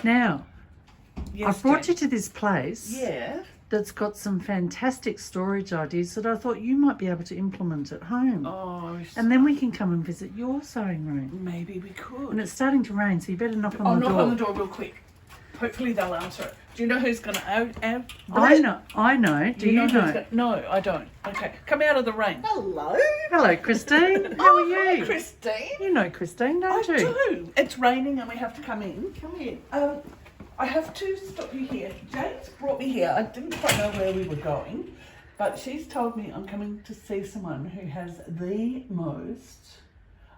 Now, Yes, I've brought Jane. you to this place Yeah. that's got some fantastic storage ideas that I thought you might be able to implement at home. Oh, And then we can come and visit your sewing room. maybe we could. And it's starting to rain, so you better knock on I'll the knock door. on the door real quick. Hopefully they'll answer it. Do you know who's going to out? I know. Do you know? who's no, I don't. Okay, come out of the rain. Hello. Hello, Christine. How are Hi, you? Christine. You know Christine, don't I you? do. It's raining and we have to come in. Come in. I have to stop you here. Jane's brought me here. I didn't quite know where we were going, but she's told me I'm coming to see someone who has the most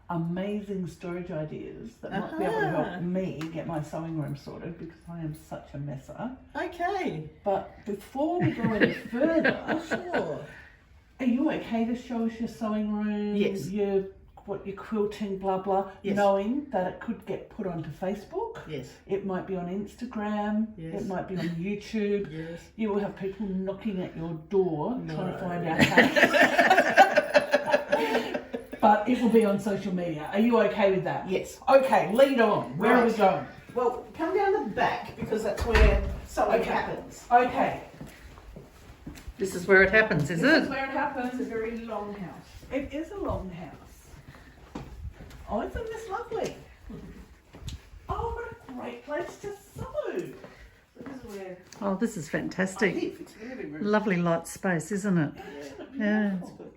amazing storage ideas that might be able to help me get my sewing room sorted because I am such a messer. Okay. But before we go any further, Sure. are you okay to show us your sewing room? Yes. Your quilting, blah blah, Yes. knowing that it could get put onto Facebook. Yes. It might be on Instagram. Yes. It might be on YouTube. Yes. You will have people knocking at your door trying to find out how. But it will be on social media. Are you okay with that? Yes. Okay, lead on. Where are we Right. going? Well, come down the back because that's where sewing Okay. happens. Okay. This is where it happens, is This is it? where it happens. It's a very long house. It is a long house. Oh, isn't this lovely? Oh, what a great place to sew. This is where Oh, this is I fantastic. live. It's the living room. Lovely light space, isn't it? Yeah. That's good.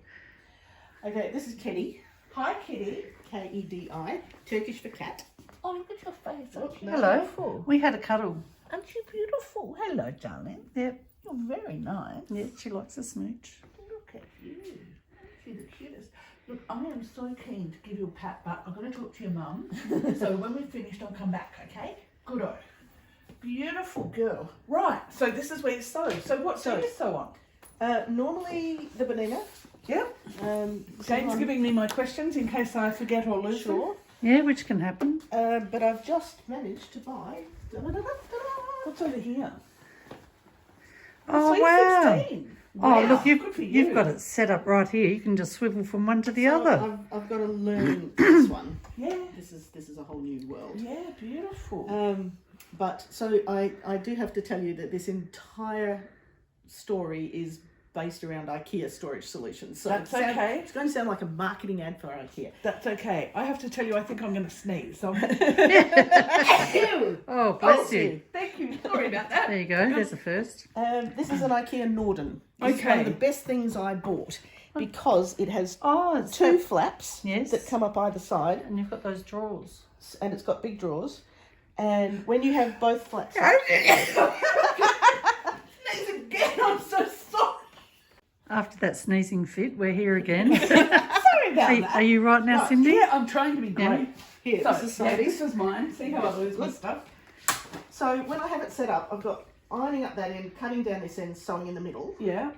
Okay, this is Keddy. Hi, Kitty. K-E-D-I. Turkish for cat. Oh, look at your face. Aren't you Hello. beautiful? We had a cuddle. Aren't you beautiful? Hello, darling. Yep. You're very nice. Yeah, she likes a smooch. Look at you. Aren't you the cutest? Look, I am so keen to give you a pat, but I'm going to talk to your mum. So when we've finished, I'll come back, okay? Good-o. Beautiful girl. Right, so this is where you sew. So what do you sew on? Normally the banana. Yep. Jane's Jane's giving me my questions in case I forget or lose them. Sure. Yeah, which can happen. But I've just managed to buy. What's over here? Oh, Sweet wow. 16. Oh, Wow, look, good for you've you. got it set up right here. You can just swivel from one to the So other. I've got to learn this one. Yeah. This is a whole new world. Yeah, beautiful. But so I do have to tell you that this entire story is based around IKEA storage solutions. So That's okay. It's going to sound like a marketing ad for IKEA. That's okay. I have to tell you, I think I'm going to sneeze. So Oh, bless you. thank you. Sorry about that. There you go. There's a first. This is an IKEA Norden. This is one of Okay. the best things I bought because it has Oh, it's two flaps Yes. that come up either side, And you've got those drawers. and it's got big drawers. And when you have both flaps up, Sneeze again. I'm so sorry. After that sneezing fit, we're here again. Sorry about that. Are you right now, Right, Cindy? Yeah, I'm trying to be Yeah. great. here, So, this is yeah, Sadie's. this is mine. See how I lose my stuff? So when I have it set up, I've got ironing up that end, cutting down this end, sewing in the middle. Yeah.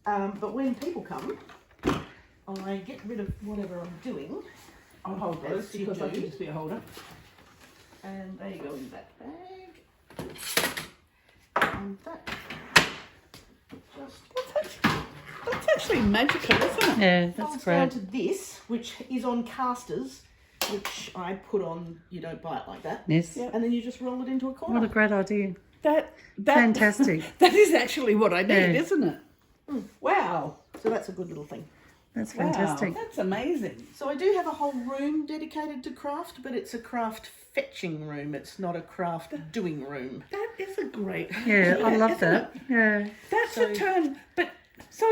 But when people come, I get rid of whatever I'm doing, I'll hold As those you because I do. can just be a holder. and they go in that bag. And that just That's actually magical, isn't it? Yeah, that's comes down great. to this, which is on casters, which I put on. You don't buy it like that, Yes. Yeah. and then you just roll it into a What corner. a great idea. That Fantastic. That is actually what I need, Yeah. isn't it? Wow. So that's a good little thing. That's Wow. fantastic. That's amazing. So I do have a whole room dedicated to craft, but it's a craft fetching room. It's not a craft doing room. That is a great Yeah, I love isn't that. it? Yeah. That's So- a turn, but so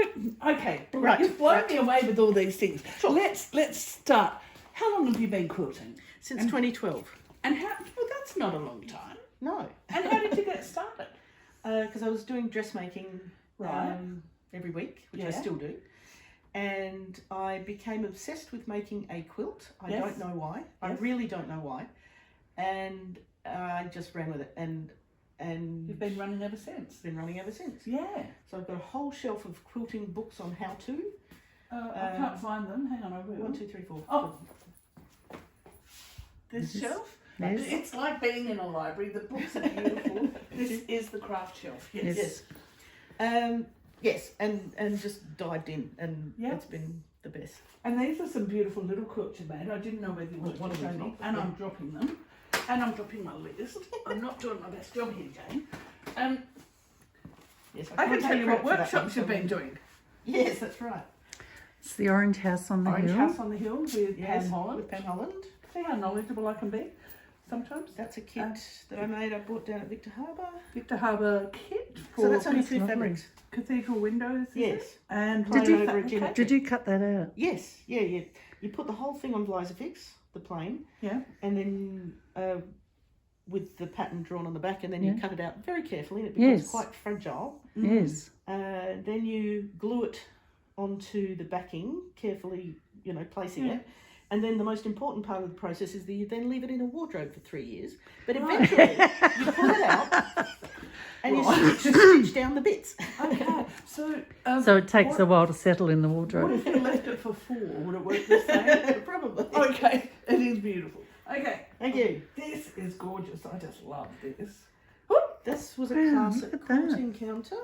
okay, Right, You've blown right. me away with all these things. Sure. Let's start. How long have you been quilting? Since 2012. And how? Well, that's not a long time. No. And how did you get started? Because I was doing dressmaking Right. every week, which I Yeah. still do. And I became obsessed with making a quilt. I Yes. don't know why. I Yes. really don't know why. And I just ran with it. And You've been running ever since. been running ever since. Yeah. So I've got a whole shelf of quilting books on how to. I can't find them. Hang on, I will. 1, 2, 3, 4. Oh. This Yes. shelf? Yes. It's like being in a library. The books are beautiful. This is the craft shelf. Yes. Yes. Yes, and just dived in, and Yeah. it's been the best. And these are some beautiful little quilts you made. I didn't know whether you wanted One to of show them's me. not, And yeah. I'm dropping them. and I'm dropping my list. I'm not doing my best job here, Jane. Yes, I can can't tell take you what credit for that workshops one, you've been so- doing. Yes, that's right. It's the Orange House on the Orange Hill. House on the Hill with Yes, Pam Holland. with Pam Holland. See how knowledgeable I can be sometimes. That's a kit that I made. I bought down at Victor Harbour. Victor Harbour kit for So that's only two lovely. fabrics. cathedral windows. Is Yes. it? And Plain you- over a geometric. Did you cut that out? Yes, yeah. You put the whole thing on Visifix, the plain, Yeah. and then with the pattern drawn on the back, and then you Yeah. cut it out very carefully, and it becomes Yes. quite fragile. Yes. Then you glue it onto the backing, carefully, placing it. And then the most important part of the process is that you then leave it in a wardrobe for 3 years. But eventually, you pull it out and you stitch down the bits. Okay. So. So it takes what, a while to settle in the What wardrobe. if you left it for 4? Would it work the same? Probably. Okay. It is beautiful. Okay. Thank you. This is gorgeous. I just love this. This was a Wow, classic look at that. quilting counter.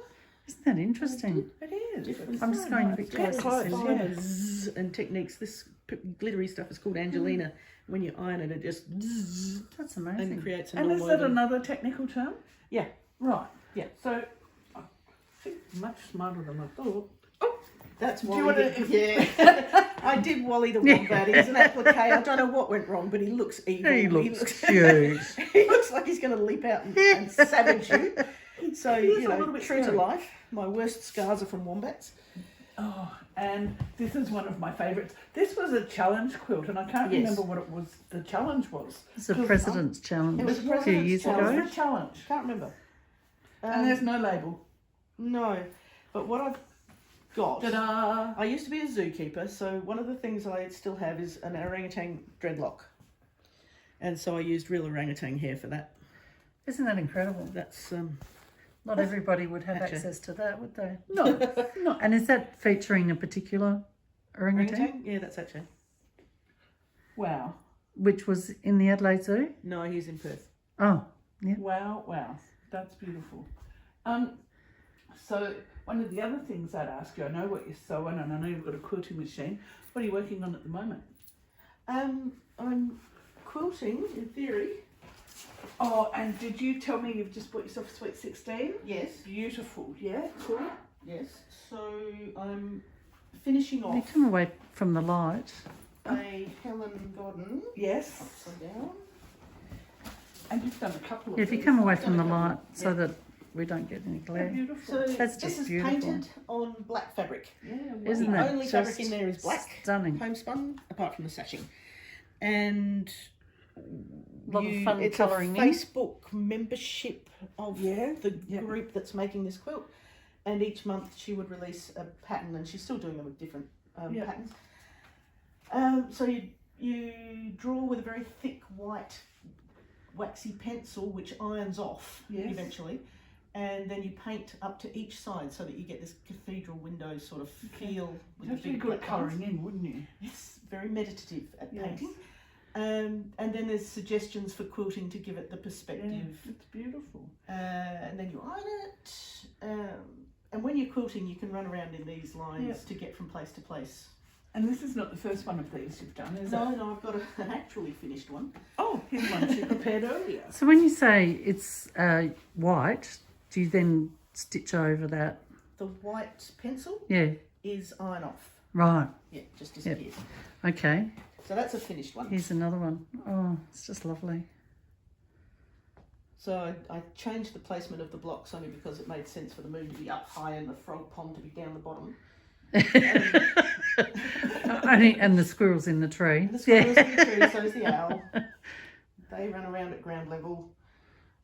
Isn't that interesting? It is. Different I'm just going a bit Yeah, closer. close, Susie. yeah. Zzz and techniques. This glittery stuff is called Angelina. When you iron it, it just zzz That's and amazing. creates a And is normal that another technical term? Yeah. Right. Yeah. So, I think much smarter than I thought. That's you Wally. wanna- Yeah. I did Wally the Wombat. He's an applique. I don't know what went wrong, but he looks evil. He looks huge. He looks like he's going to leap out and savage you. So, He is a little bit true to scary. life. My worst scars are from wombats. Oh, and this is one of my favourites. This was a challenge quilt, and I can't Yes. remember what it was. The challenge was. It's a 'Cause President's Challenge It was a a few President's years What Challenge. ago. was the challenge? Can't remember. And there's no label. No. But what I've got... Ta-da! I used to be a zookeeper, so one of the things I still have is an orangutan dreadlock. And so I used real orangutan hair for that. Isn't that incredible? That's Not everybody would have Actually. access to that, would they? No, no. And is that featuring a particular orangutan, orangutan. Yeah, that's actually. Wow. which was in the Adelaide Zoo? No, he's in Perth. Oh, yeah. Wow, wow. That's beautiful. So one of the other things I'd ask you, I know what you're sewing and I know you've got a quilting machine. What are you working on at the moment? I'm quilting in theory. Oh, and did you tell me you've just bought yourself a Sweet 16? Yes. Beautiful, yeah, cool. Yes. So I'm finishing You off come away from the light. a Helen Godden Yes, upside down. and you've done a couple of If you these. come away from the Done a couple, light so that we don't get any They're glare. beautiful. So That's this just is beautiful. painted on black fabric. Yeah, wow. Isn't The that only just fabric in there is black. stunning? Homespun, apart from the sashing. And Lot of fun it's colouring a in. Facebook membership of Yeah, the yeah. group that's making this quilt. And each month she would release a pattern, and she's still doing them with different Yeah. patterns. So you draw with a very thick white waxy pencil, which irons off Yes. eventually. And then you paint up to each side so that you get this cathedral window sort of feel. With You'd the have to be big good at black lines. colouring in, wouldn't you? It's very meditative at Yes. painting. And then there's suggestions for quilting to give it the Yeah, perspective. it's beautiful. And then you iron it. And when you're quilting, you can run around in these lines Yeah. to get from place to place. And this is not the first one of these you've done, is it? No, I've got an actually finished one. Oh, here's one she prepared earlier. So when you say it's white, do you then stitch over that? The white pencil Yeah, is iron off. right. Yeah, just disappears. Okay, So that's a finished one. here's another one. Oh, it's just lovely. So I changed the placement of the blocks only because it made sense for the moon to be up high and the frog pond to be down the bottom. And the squirrels in the tree. The squirrels in the tree, so is the owl. They run around at ground level,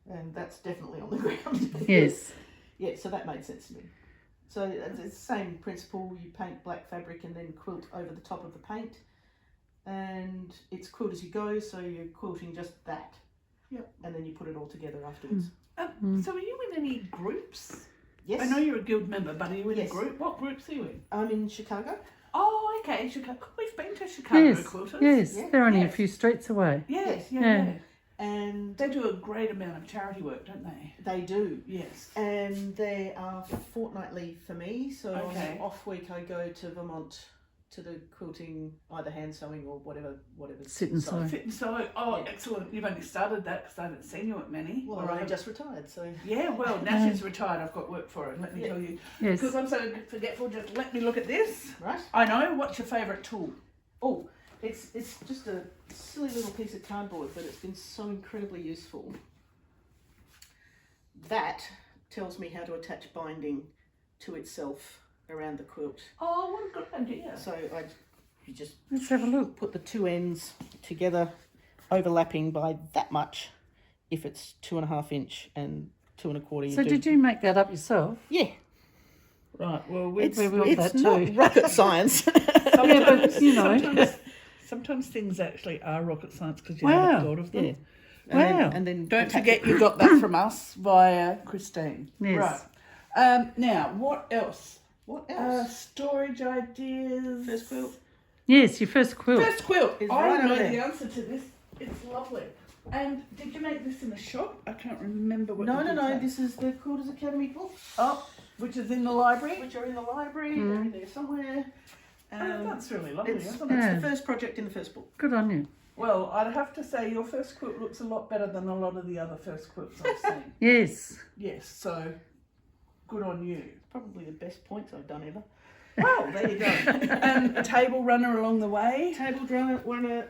and that's definitely on the ground. Yes. Yeah, so that made sense to me. So it's the same principle. You paint black fabric and then quilt over the top of the paint, and it's quilt as you go. So you're quilting just that. Yep. And then you put it all together afterwards. So are you in any groups? Yes. I know you're a guild member, but are you in Yes. a group? What groups are you in? I'm in Chicago. Oh, okay, Chicago. We've been to Chicago Yes, quilters. yes. Yeah. They're only a Yes. few streets away. Yes, yeah, Yeah. yeah. And They do a great amount of charity work, don't they? they do. Yes. And they are fortnightly for me. So on Okay. the off week I go to Vermont to the quilting, either hand sewing or whatever. Sit and sew. Sit and sew. Oh, Yeah. excellent. You've only started that because I haven't seen you at many. Well, Or I just retired, so Yeah, well, now she's retired. I've got work for her. Let me tell you. Yes. Because I'm so forgetful, just let me look at this. right. I know. What's your favourite tool? Oh, it's just a silly little piece of cardboard, but it's been so incredibly useful. That tells me how to attach binding to itself around the quilt. Oh, what a good idea. So you just Let's have a look. put the two ends together, overlapping by that much. If it's 2.5 inch and 2 1/4, So did you make that up yourself? Yeah, Right. Well, it's we want that not too. rocket science. Yeah, but you know. Sometimes things actually are rocket science because you Wow. haven't thought of them. Yeah. Wow. And then Don't attach forget it. you got that from us via Christine. Yes. Right. Now, what else? What else? Storage ideas. First quilt. Yes, your first quilt. First quilt. It's I right know over the there. answer to this. It's lovely. And did you make this in the shop? I can't remember what. No, you no, did no. say. This is the Quilters Academy books, Oh, which is in the library. which are in the library. They're in there somewhere. Oh, that's really lovely, It's isn't it? Yeah. the first project in the first book. Good on you. Well, I'd have to say your first quilt looks a lot better than a lot of the other first quilts I've seen. Yes. Yes, so good on you. Probably the best points I've done ever. Well, there you go. And a table runner along the way. Table runner,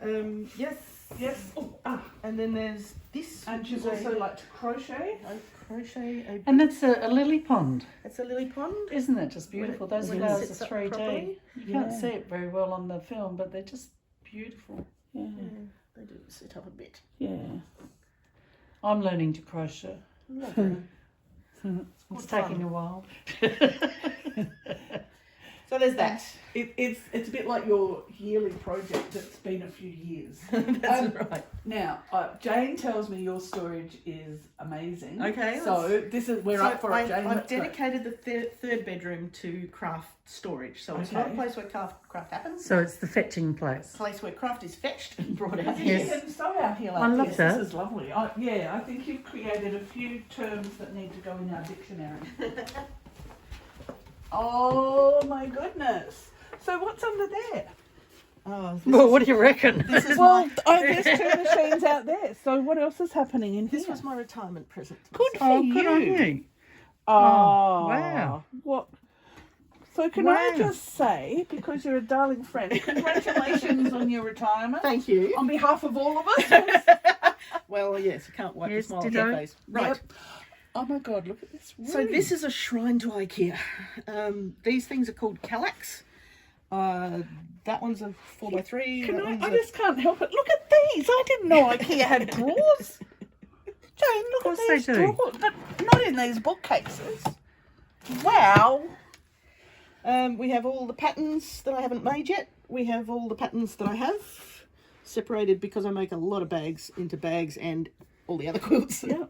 yes. Yes. Oh, And then there's this, and which you is also like to crochet. a crochet. And that's a lily pond. It's a lily pond. Isn't that just beautiful? When it- Those when it flowers sits are up 3D. properly. You can't Yeah. see it very well on the film, but they're just beautiful. Yeah. Yeah, they do sit up a bit. Yeah. I'm learning to crochet. Lovely. It's taking a while. So there's that. It's a bit like your yearly project that's been a few years. That's right. Now, Jane tells me your storage is amazing. Okay, So we're up for it, Jane. I've Let's go. dedicated the third bedroom to craft storage. So it's not a Okay. place where craft happens. So it's the fetching It's place. a place where craft is fetched and brought out. You Yes. can sew out here like I love this. that. This is lovely. I think you've created a few terms that need to go in our dictionary. Oh my goodness. So what's under there? Oh, this Well, is- what do you reckon? This is Well, my, there's two machines out there. So what else is happening in here? this was my retirement present. to Good myself. for Good on you. Oh, wow. What? So can I Wow. just say, because you're a darling friend, congratulations on your retirement. Thank you. On behalf of all of us. Well, yes, I can't wipe Yes, the smile off ditto. your face. Right. Yep. Oh my God, look at this room. So this is a shrine to IKEA. These things are called Kallax. That one's a 4x3. Can that one's I a- just can't help it. Look at these. I didn't know IKEA had drawers. Jane, look course at they these do. drawers. But not in these bookcases. Wow. We have all the patterns that I haven't made yet. We have all the patterns that I have separated because I make a lot of bags into bags and all the other quilts. Yeah.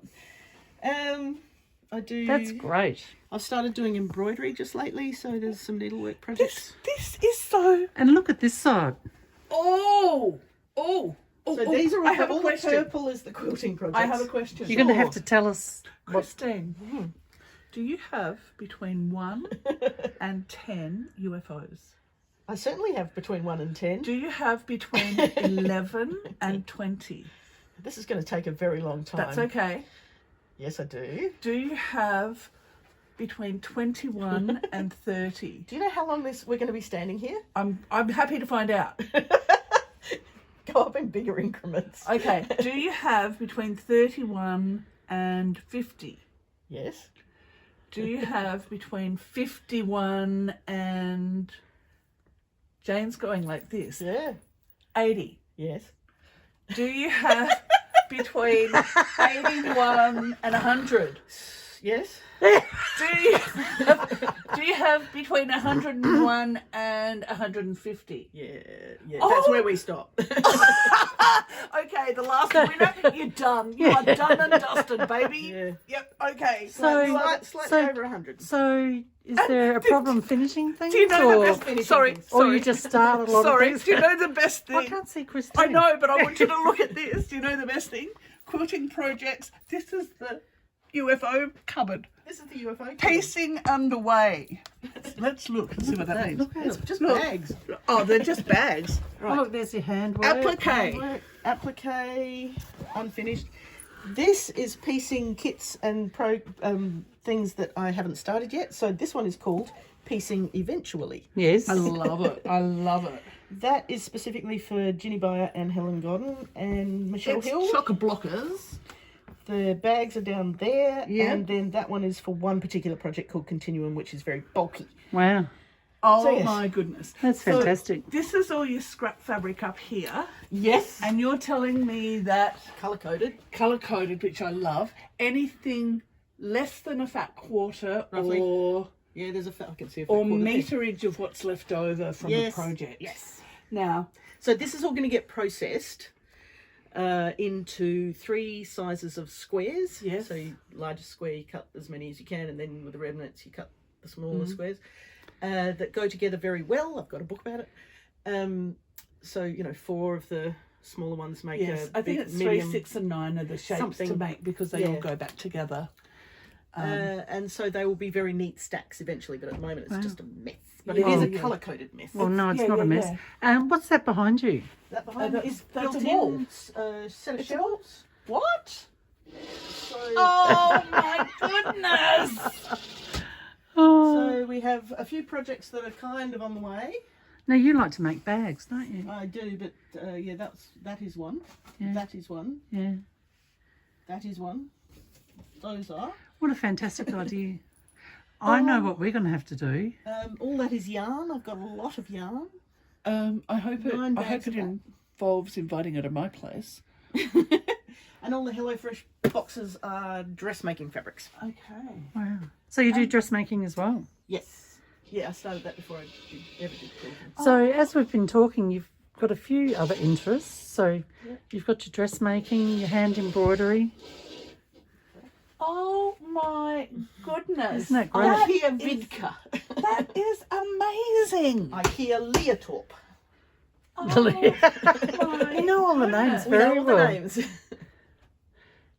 I do. That's great. I've started doing embroidery just lately, so there's some needlework projects. This is so. And look at this side. Oh. So these are I have a all the question. purple is the quilting projects. I have a question. You're going to have to tell us. Christine, do you have between 1 and 10 UFOs? I certainly have between 1 and 10. Do you have between 11 and 20? This is going to take a very long time. That's okay. Yes, I do. Do you have between 21 and 30? Do you know how long we're going to be standing here? I'm happy to find out. Go up in bigger increments. Okay. Do you have between 31 and 50? Yes. Do you have between 51 and Jane's going like this? Yeah. 80. Yes. Do you have between 81 and 100? Yes. Do you have between 101 and 150? Yeah. Yeah. Oh! That's where we stop. Okay, the last winner, you're done. You are done and dusted, baby. Yeah. Yep, okay. So- Slightly so- over 100. So, is there a problem finishing things? Do you know the or, best? Sorry, or sorry. you just start a lot Sorry, of things? do you know the best I thing? can't see Christine. I know, but I want you to look at this. Do you know the best thing? Quilting projects. This is the UFO cupboard. This is the UFO cupboard. Piecing underway. Let's look and see what that means. Look at It's it. just Look. bags. Oh, they're just bags. Oh, look, there's your handwork. Applique. Applique, unfinished. This is piecing kits and things that I haven't started yet. So this one is called Piecing Eventually. Yes. I love it. I love it. That is specifically for Ginny Byer and Helen Godden and Michelle It's Hill. chock-a-blockers. The bags are down there, Yeah. and then that one is for one particular project called Continuum, which is very bulky. Wow. Oh So, yes. my goodness. That's So fantastic. this is all your scrap fabric up here. Yes. And you're telling me that Colour-coded. colour-coded, which I love, anything less than a fat quarter Roughly. or Yeah, there's I can see a or quarter there. meterage of what's left over from Yes. the project. Yes. Now, So this is all going to get processed into 3 sizes of squares. Yes. So largest square, you cut as many as you can, and then with the remnants, you cut the smaller squares that go together very well. I've got a book about it. So 4 of the smaller ones make yes, a I think big, it's medium. 3, 6, and 9 are the shapes to something. make because they all Yeah. go back together. And so they will be very neat stacks eventually, but at the moment it's Wow. just a mess. But Yeah. it is Oh, a yeah. colour-coded mess. Well, no, it's yeah, not yeah, a mess. What's that behind you? That behind that's- is that's a built wall. in set of It's a shelves. What? So, Oh my goodness! Oh. so we have a few projects that are kind of on the way. Now, you like to make bags, don't you? I do, but yeah, that is one. Yeah. That is one. Yeah. That is one. Those are. What a fantastic idea. I know what we're going to have to do. All that is yarn. I've got a lot of yarn. I hope 9 I hope bags it of that. involves inviting her to my place. And all the HelloFresh boxes are dressmaking fabrics. Okay. Wow. So you do dressmaking as well? Yes. Yeah, I started that before I ever did quilting. So as we've been talking, you've got a few other interests. So you've got your dressmaking, your hand embroidery. Oh my goodness! Isn't that great? IKEA Vidka. That is amazing. IKEA Leotorp. Oh, You know all the names We very know all the well. names.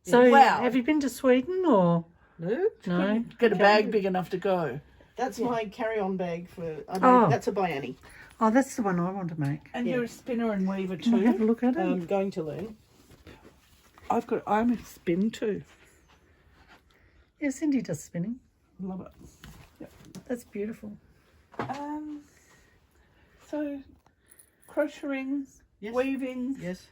So Wow. have you been to Sweden or No. no? Get a bag big enough to go. That's my carry-on bag for. Oh. That's a by Annie. Oh, that's the one I want to make. And Yeah. you're a spinner and weaver Can I have a too. look at it? I'm going to learn. I'm a spin too. Yeah, Cindy does spinning. Love it. That's beautiful. So, crocheting, Yes. weaving, Yes.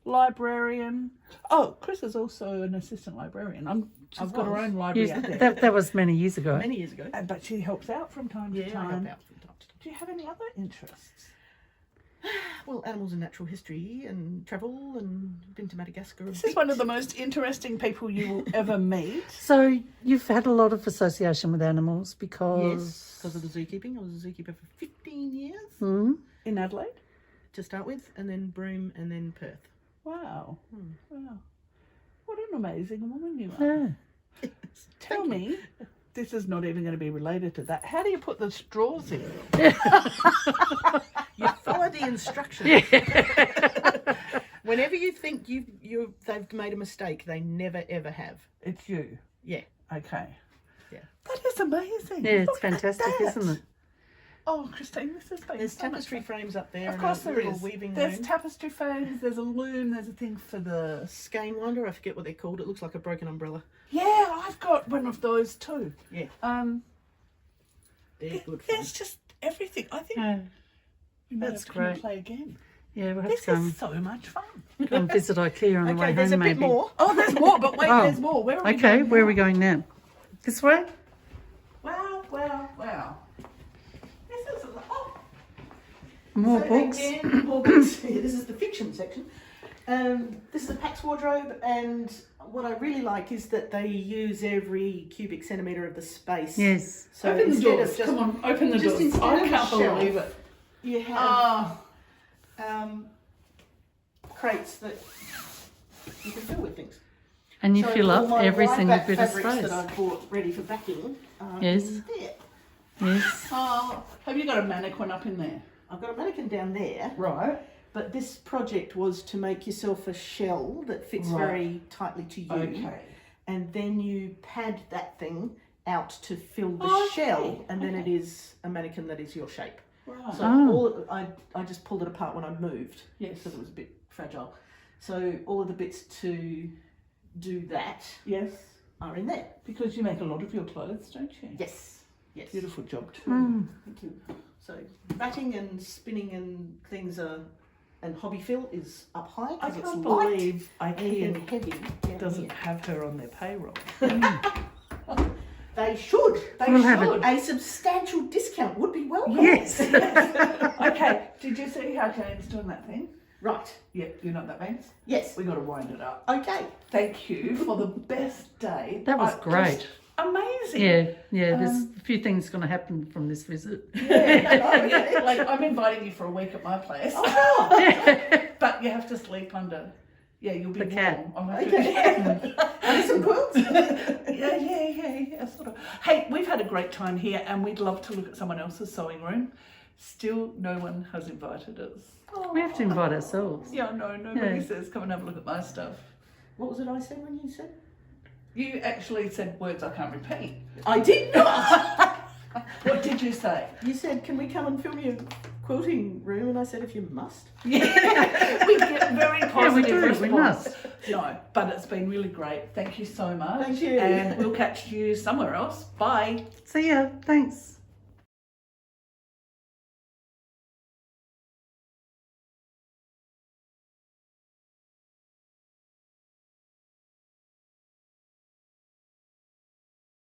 librarian. Oh, Chris is also an assistant librarian. She's got her was. own library Yes, out there. that was many years ago. Many years ago. But she helps out from time Yeah, to I help time. out from time to time. Do you have any other interests? Well, animals and natural history and travel and been to Madagascar. This is one of the most interesting people you will ever meet. So you've had a lot of association with animals because... Yes, because of the zookeeping. I was a zookeeper for 15 years Hmm? In Adelaide? to start with, and then Broome, and then Perth. Wow. Wow. What an amazing woman you are. Yeah. Tell me, this is not even going to be related to that. How do you put the straws in? You follow the instructions. Whenever you think they've made a mistake, they never ever have. It's you. Yeah. Okay. Yeah. That is amazing. Yeah, it's Look at fantastic, that. isn't it? Oh, Christine, this has been There's so much tapestry fun. frames up there. Of and course a there little is. weaving There's loom. tapestry frames, there's a loom, there's a thing for the... Skein winder, I forget what they're called. It looks like a broken umbrella. Yeah, I've got one of those too. Yeah. They're good fun. There's just everything. I think Yeah, we might that's have to come and great. play again. yeah we'll have This to is so much fun. go and visit IKEA on the way Okay, there's a home, bit maybe. more. Oh, there's more, but wait, Oh. there's more. Where are we Okay, going where are now? we going now? This way? Wow, wow, wow. This is More So books? Again, more books. Yeah, this is the fiction section. This is a Pax wardrobe, and what I really like is that they use every cubic centimetre of the space. Yes. So open the instead doors. of just, Come on, open the just doors. instead I of a can't shelf, believe it. you have Oh, crates that you can fill with things. And you So fill all up my every wide single back bit of fabrics space. that I've bought ready for backing are Yes. in there. Yes. oh, have you got a mannequin up in there? I've got a mannequin down there, Right. but this project was to make yourself a shell that fits Right. very tightly to you. Okay. and then you pad that thing out to fill the Oh, okay, shell, and then it okay. is a mannequin that is your shape. Right. So Oh. I just pulled it apart when I moved Yes. because it was a bit fragile. So all of the bits to do that Yes. are in there. Because you make a lot of your clothes, don't you? Yes, yes. Beautiful job too. Mm. Thank you. So batting and spinning and things are, and hobby fill is up high I because it's can't light. believe Anything IKEA heavy down doesn't here. have her on their payroll. They should. They We'll have should. A substantial discount would be welcome. Yes. Okay, did you see how Jane's doing that thing? Right. Yeah, you know what that means? Yes. We got to wind it up. Okay. Thank you for the best day. That was great. Just amazing. Yeah, there's a few things going to happen from this visit. Yeah, yeah, like I'm inviting you for a week at my place, Oh, but you have to sleep under. Yeah, you'll be The warm. cat. I'll have okay. And some quilts. yeah, sort of. Hey, we've had a great time here, and we'd love to look at someone else's sewing room. Still, no one has invited us. We have to invite ourselves. Yeah, no, nobody Yeah. says come and have a look at my stuff. What was it I said when you said? You actually said words I can't repeat. I did not. What did you say? You said, can we come and film your quilting room? And I said, if you must. Yeah, we get very positive do, we response. must. No, but it's been really great. Thank you so much. Thank you. And we'll catch you somewhere else. Bye. See ya. Thanks.